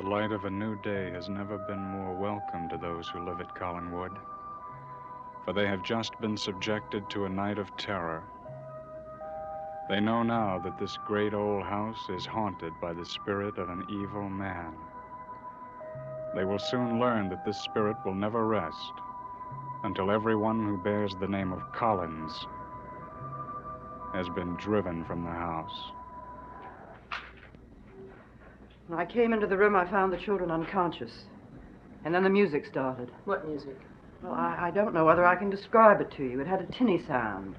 The light of a new day has never been more welcome to those who live at Collinwood, for they have just been subjected to a night of terror. They know now that this great old house is haunted by the spirit of an evil man. They will soon learn that this spirit will never rest until everyone who bears the name of Collins has been driven from the house. When I came into the room, I found the children unconscious. And then the music started. What music? Well, I don't know whether I can describe it to you. It had a tinny sound,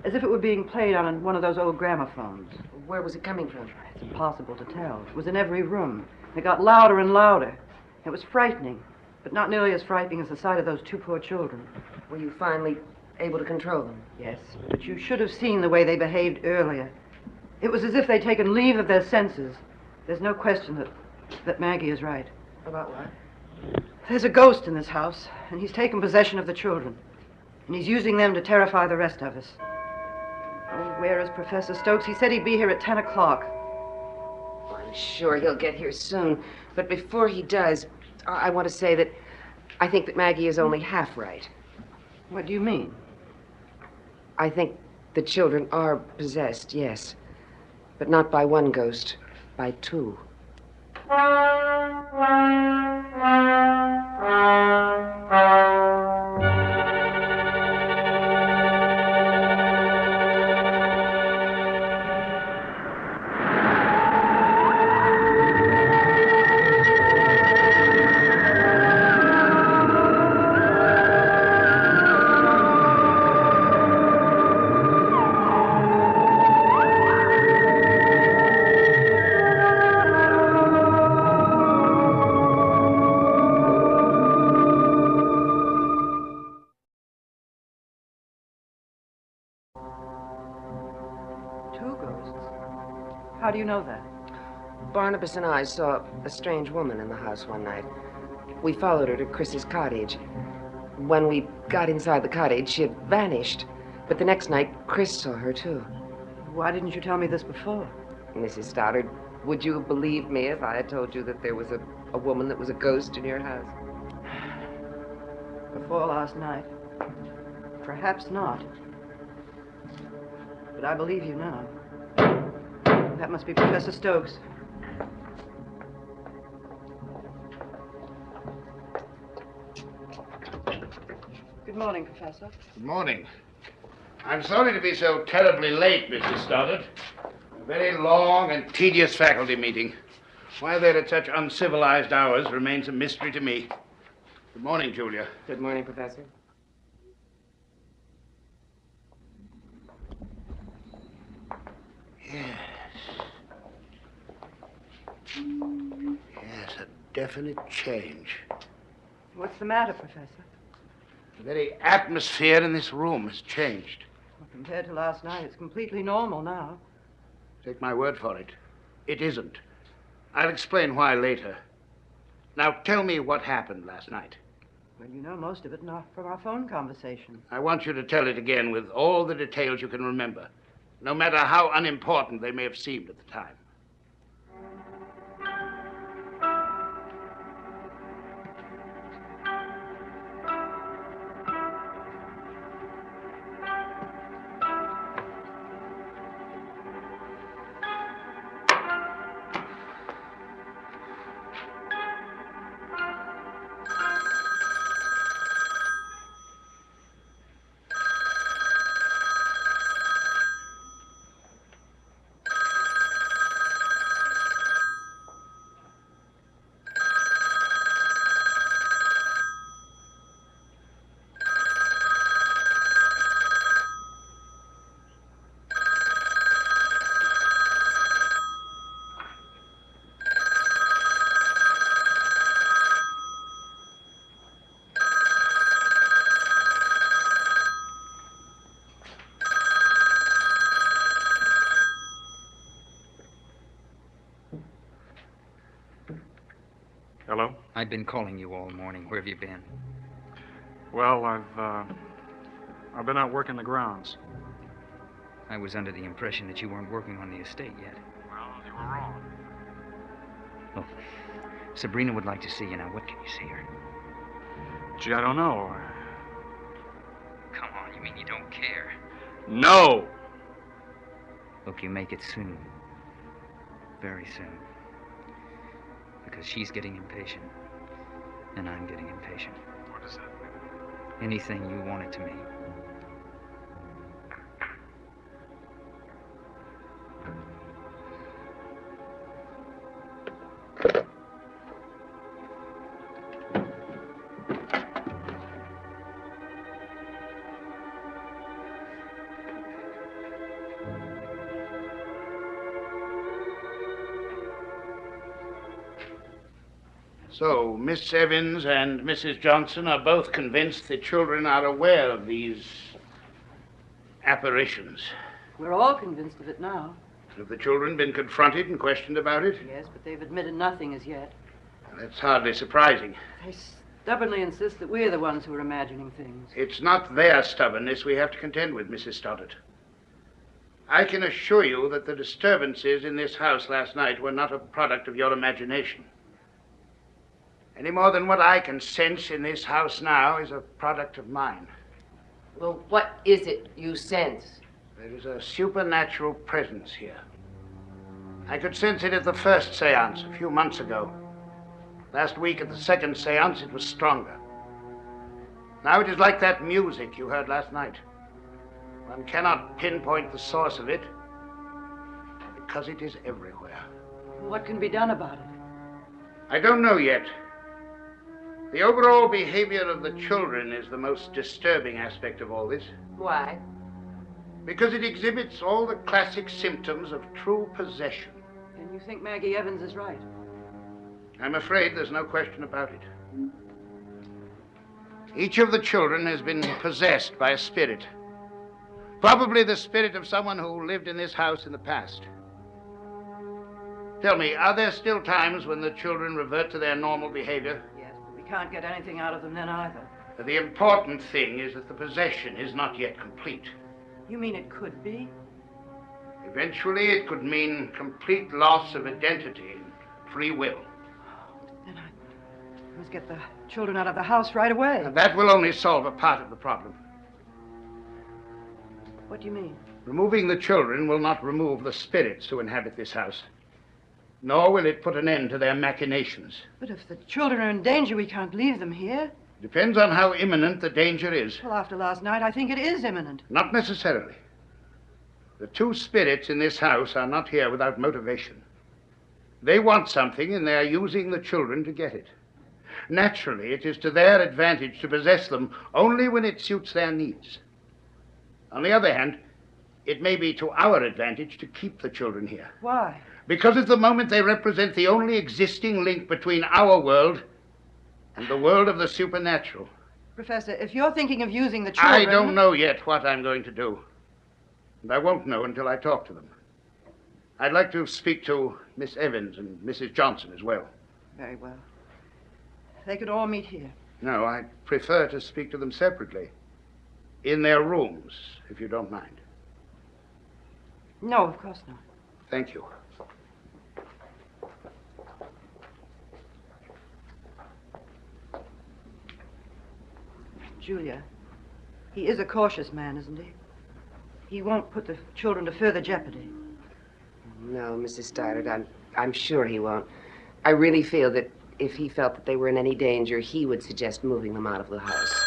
as if it were being played on one of those old gramophones. Where was it coming from? It's impossible to tell. It was in every room. It got louder and louder. It was frightening, but not nearly as frightening as the sight of those two poor children. Were you finally able to control them? Yes, but you should have seen the way they behaved earlier. It was as if they'd taken leave of their senses. There's no question that Maggie is right. About what? There's a ghost in this house, and he's taken possession of the children. And he's using them to terrify the rest of us. Oh, where is Professor Stokes? He said he'd be here at 10 o'clock. Well, I'm sure he'll get here soon. But before he does, I want to say that I think that Maggie is only half right. What do you mean? I think the children are possessed, yes. But not by one ghost, by two. How do you know that? Barnabas and I saw a strange woman in the house one night. We followed her to Chris's cottage. When we got inside the cottage, she had vanished. But the next night, Chris saw her, too. Why didn't you tell me this before? Mrs. Stoddard, would you have believed me if I had told you that there was a woman that was a ghost in your house? Before last night. Perhaps not. But I believe you now. That must be Professor Stokes. Good morning, Professor. Good morning. I'm sorry to be so terribly late, Mrs. Stoddard. A very long and tedious faculty meeting. Why they're at such uncivilized hours remains a mystery to me. Good morning, Julia. Good morning, Professor. Yes. Yes, a definite change. What's the matter, Professor? The very atmosphere in this room has changed. Well, compared to last night, it's completely normal now. Take my word for it. It isn't. I'll explain why later. Now, tell me what happened last night. Well, you know most of it from our phone conversation. I want you to tell it again with all the details you can remember, no matter how unimportant they may have seemed at the time. Hello? I've been calling you all morning. Where have you been? Well, I've been out working the grounds. I was under the impression that you weren't working on the estate yet. Well, you were wrong. Look, Sabrina would like to see you now. What can you see her? Gee, I don't know. Come on, you mean you don't care? No! Look, you make it soon. Very soon. Because she's getting impatient. And I'm getting impatient. What does that mean? Anything you want it to mean. So, Miss Evans and Mrs. Johnson are both convinced the children are aware of these apparitions. We're all convinced of it now. Have the children been confronted and questioned about it? Yes, but they've admitted nothing as yet. That's hardly surprising. They stubbornly insist that we're the ones who are imagining things. It's not their stubbornness we have to contend with, Mrs. Stoddard. I can assure you that the disturbances in this house last night were not a product of your imagination. Any more than what I can sense in this house now is a product of mine. Well, what is it you sense? There is a supernatural presence here. I could sense it at the first seance a few months ago. Last week at the second seance, it was stronger. Now it is like that music you heard last night. One cannot pinpoint the source of it because it is everywhere. What can be done about it? I don't know yet. The overall behavior of the children is the most disturbing aspect of all this. Why? Because it exhibits all the classic symptoms of true possession. And you think Maggie Evans is right? I'm afraid there's no question about it. Each of the children has been possessed by a spirit. Probably the spirit of someone who lived in this house in the past. Tell me, are there still times when the children revert to their normal behavior? Yes, but we can't get anything out of them then either. The important thing is that the possession is not yet complete. You mean it could be? Eventually, it could mean complete loss of identity and free will. Then I must get the children out of the house right away. And that will only solve a part of the problem. What do you mean? Removing the children will not remove the spirits who inhabit this house. Nor will it put an end to their machinations. But if the children are in danger, we can't leave them here. Depends on how imminent the danger is. Well, after last night, I think it is imminent. Not necessarily. The two spirits in this house are not here without motivation. They want something, and they are using the children to get it. Naturally, it is to their advantage to possess them only when it suits their needs. On the other hand, it may be to our advantage to keep the children here. Why? Because at the moment they represent the only existing link between our world and the world of the supernatural. Professor, if you're thinking of using the children... I don't know yet what I'm going to do. And I won't know until I talk to them. I'd like to speak to Miss Evans and Mrs. Johnson as well. Very well. They could all meet here. No, I prefer to speak to them separately. In their rooms, if you don't mind. No, of course not. Thank you. Julia, he is a cautious man, isn't he? He won't put the children to further jeopardy. No, Mrs. Stoddard, I'm sure he won't. I really feel that if he felt that they were in any danger, he would suggest moving them out of the house.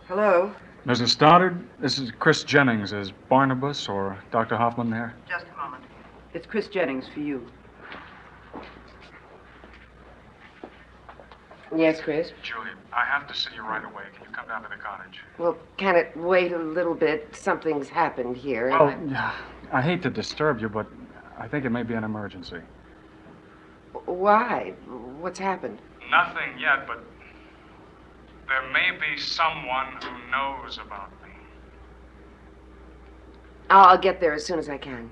Hello? Mrs. Stoddard, this is Chris Jennings. Is Barnabas or Dr. Hoffman there? Just a moment. It's Chris Jennings for you. Yes, Chris? Julie, I have to see you right away. Can you come down to the cottage? Well, can it wait a little bit? Something's happened here. Well, I hate to disturb you, but I think it may be an emergency. Why? What's happened? Nothing yet, but there may be someone who knows about me. I'll get there as soon as I can.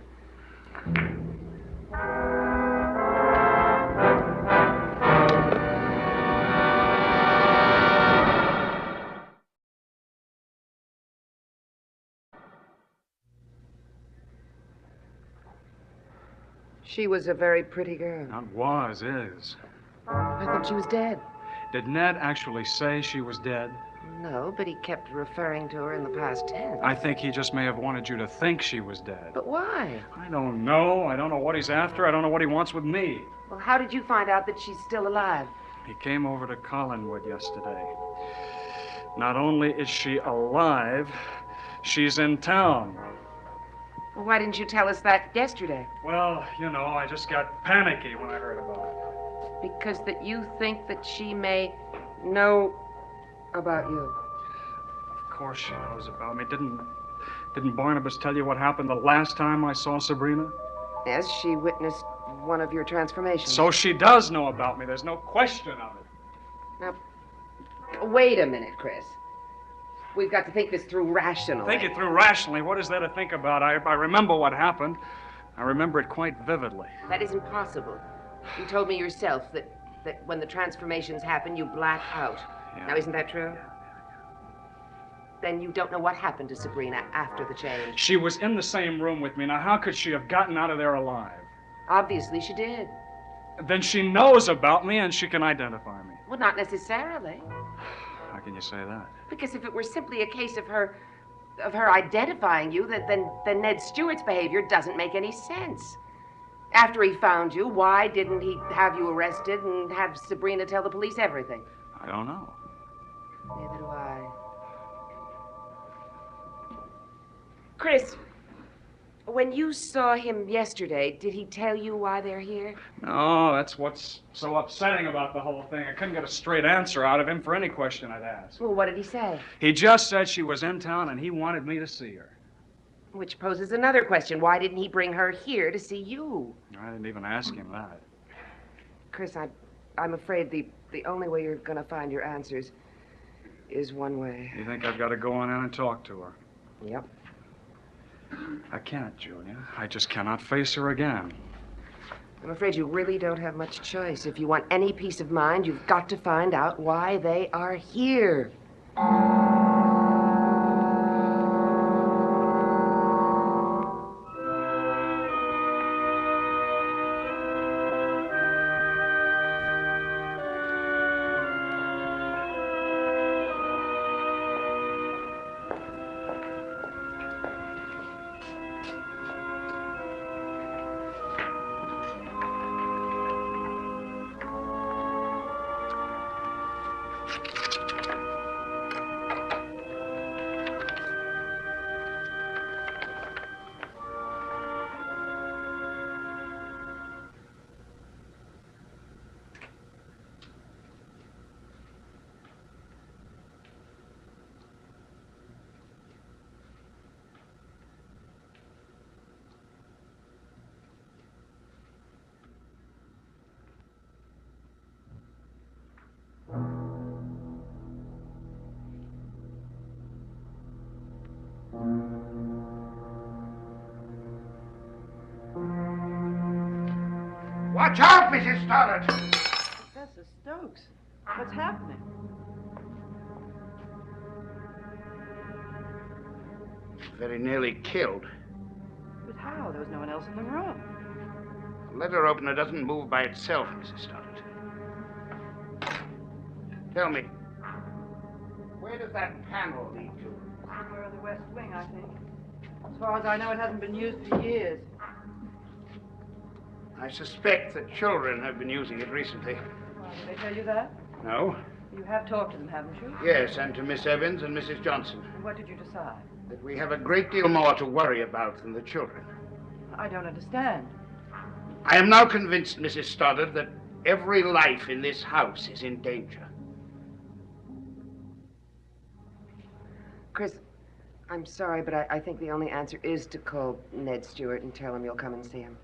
She was a very pretty girl. Not was, is. I thought she was dead. Did Ned actually say she was dead? No, but he kept referring to her in the past tense. I think he just may have wanted you to think she was dead. But why? I don't know. I don't know what he's after. I don't know what he wants with me. Well, how did you find out that she's still alive? He came over to Collinwood yesterday. Not only is she alive, she's in town. Well, why didn't you tell us that yesterday? Well, you know, I just got panicky when I heard about it. Because that you think that she may know about you. Of course she knows about me. Didn't Barnabas tell you what happened the last time I saw Sabrina? Yes, she witnessed one of your transformations. So she does know about me. There's no question of it. Now, wait a minute, Chris. We've got to think this through rationally. Think it through rationally. What is there to think about? I remember what happened. I remember it quite vividly. That isn't possible. You told me yourself that when the transformations happen, you black out. Yeah. Now, isn't that true? Then you don't know what happened to Sabrina after the change. She was in the same room with me. Now, how could she have gotten out of there alive? Obviously, she did. Then she knows about me and she can identify me. Well, not necessarily. How can you say that? Because if it were simply a case of her identifying you, then Ned Stewart's behavior doesn't make any sense. After he found you, why didn't he have you arrested and have Sabrina tell the police everything? I don't know. Neither do I. Chris, when you saw him yesterday, did he tell you why they're here? No, that's what's so upsetting about the whole thing. I couldn't get a straight answer out of him for any question I'd asked. Well, what did he say? He just said she was in town and he wanted me to see her. Which poses another question. Why didn't he bring her here to see you? I didn't even ask him that. Chris, I'm afraid the only way you're going to find your answers is one way. You think I've got to go on in and talk to her? Yep. I can't, Julia. I just cannot face her again. I'm afraid you really don't have much choice. If you want any peace of mind, you've got to find out why they are here. Watch out, Mrs. Stoddard! Professor Stokes, what's happening? Very nearly killed. But how? There was no one else in the room. The letter opener doesn't move by itself, Mrs. Stoddard. Tell me, where does that panel lead to? Somewhere in the West Wing, I think. As far as I know, it hasn't been used for years. I suspect that children have been using it recently. Why, did they tell you that? No? You have talked to them, haven't you? Yes, and to Miss Evans and Mrs. Johnson. And what did you decide? That we have a great deal more to worry about than the children. I don't understand. I am now convinced, Mrs. Stoddard, that every life in this house is in danger. Chris, I'm sorry, but I think the only answer is to call Ned Stewart and tell him you'll come and see him.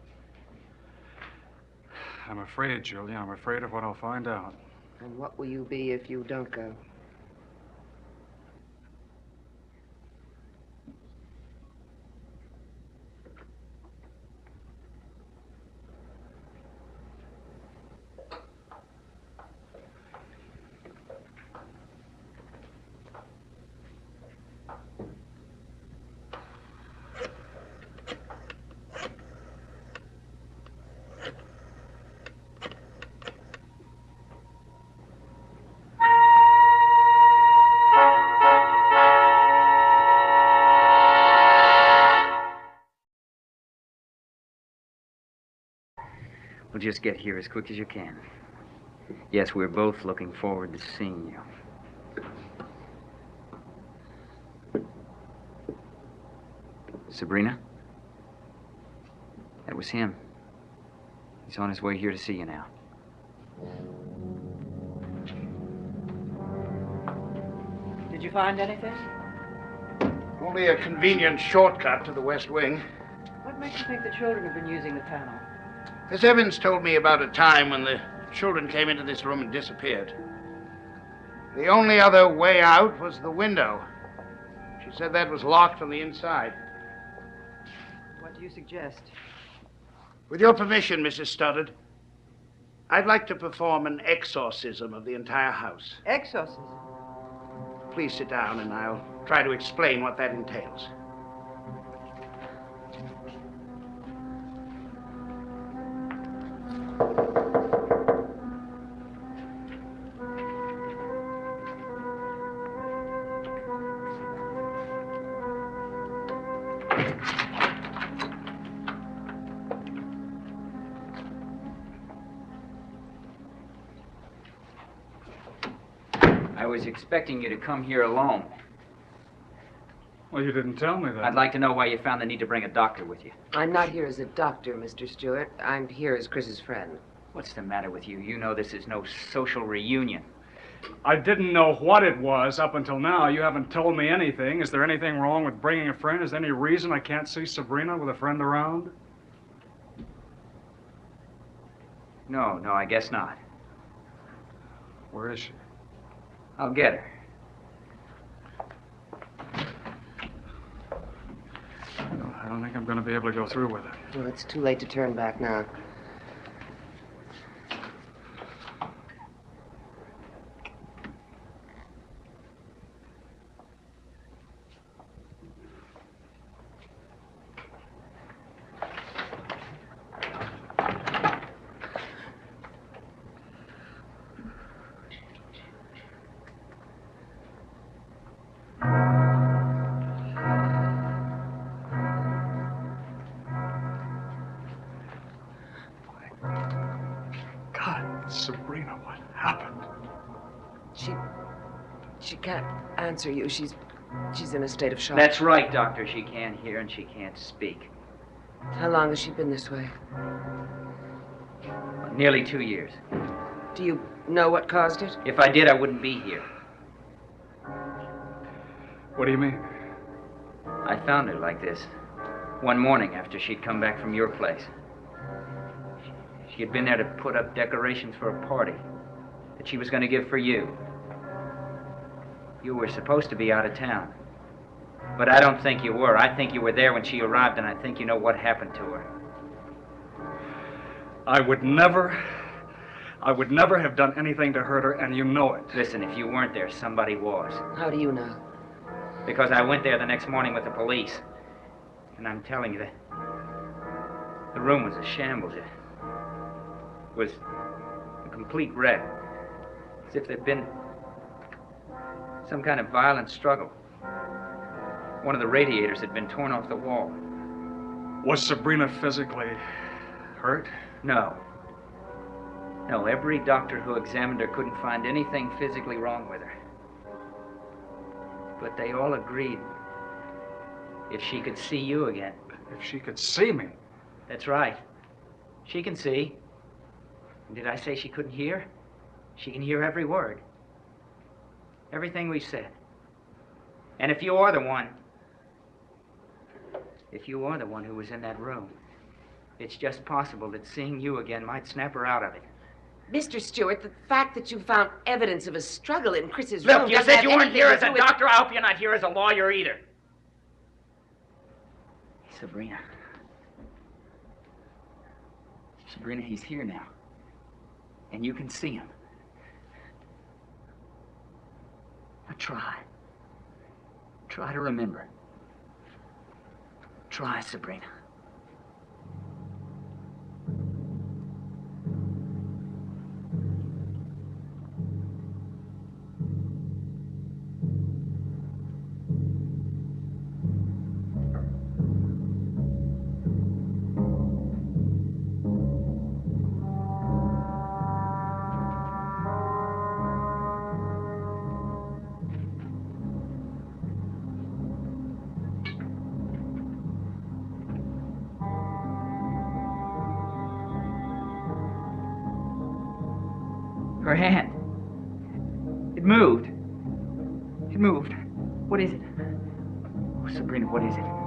I'm afraid, Julia. I'm afraid of what I'll find out. And what will you be if you don't go? just get here as quick as you can. Yes, we're both looking forward to seeing you. Sabrina? That was him. He's on his way here to see you now. Did you find anything? Only a convenient shortcut to the West Wing. What makes you think the children have been using the panel? Miss Evans told me about a time when the children came into this room and disappeared. The only other way out was the window. She said that was locked from the inside. What do you suggest? With your permission, Mrs. Stoddard, I'd like to perform an exorcism of the entire house. Exorcism? Please sit down and I'll try to explain what that entails. I was expecting you to come here alone. Well, you didn't tell me that. I'd like to know why you found the need to bring a doctor with you. I'm not here as a doctor, Mr. Stewart. I'm here as Chris's friend. What's the matter with you? You know this is no social reunion. I didn't know what it was up until now. You haven't told me anything. Is there anything wrong with bringing a friend? Is there any reason I can't see Sabrina with a friend around? No, I guess not. Where is she? I'll get her. I don't think I'm going to be able to go through with it. Well, it's too late to turn back now. Sabrina, what happened? She can't answer you. She's in a state of shock. That's right, Doctor. She can't hear and she can't speak. How long has she been this way? Nearly 2 years. Do you know what caused it? If I did, I wouldn't be here. What do you mean? I found her like this one morning after she'd come back from your place. She had been there to put up decorations for a party that she was going to give for you. You were supposed to be out of town. But I don't think you were. I think you were there when she arrived, and I think you know what happened to her. I would never have done anything to hurt her, and you know it. Listen, if you weren't there, somebody was. How do you know? Because I went there the next morning with the police. And I'm telling you that the room was a shambles. It was a complete wreck. As if there'd been some kind of violent struggle. One of the radiators had been torn off the wall. Was Sabrina physically hurt? No. No, every doctor who examined her couldn't find anything physically wrong with her. But they all agreed if she could see you again. If she could see me? That's right. She can see. And did I say she couldn't hear? She can hear every word. Everything we said. And if you are the one who was in that room, it's just possible that seeing you again might snap her out of it. Mr. Stewart, the fact that you found evidence of a struggle in Chris's room... Look, you said you weren't here as a doctor. I hope you're not here as a lawyer either. Sabrina. Sabrina, he's here now. And you can see him. Now try. Try to remember. Try, Sabrina. Her hand. It moved. It moved. What is it? Oh, Sabrina, what is it?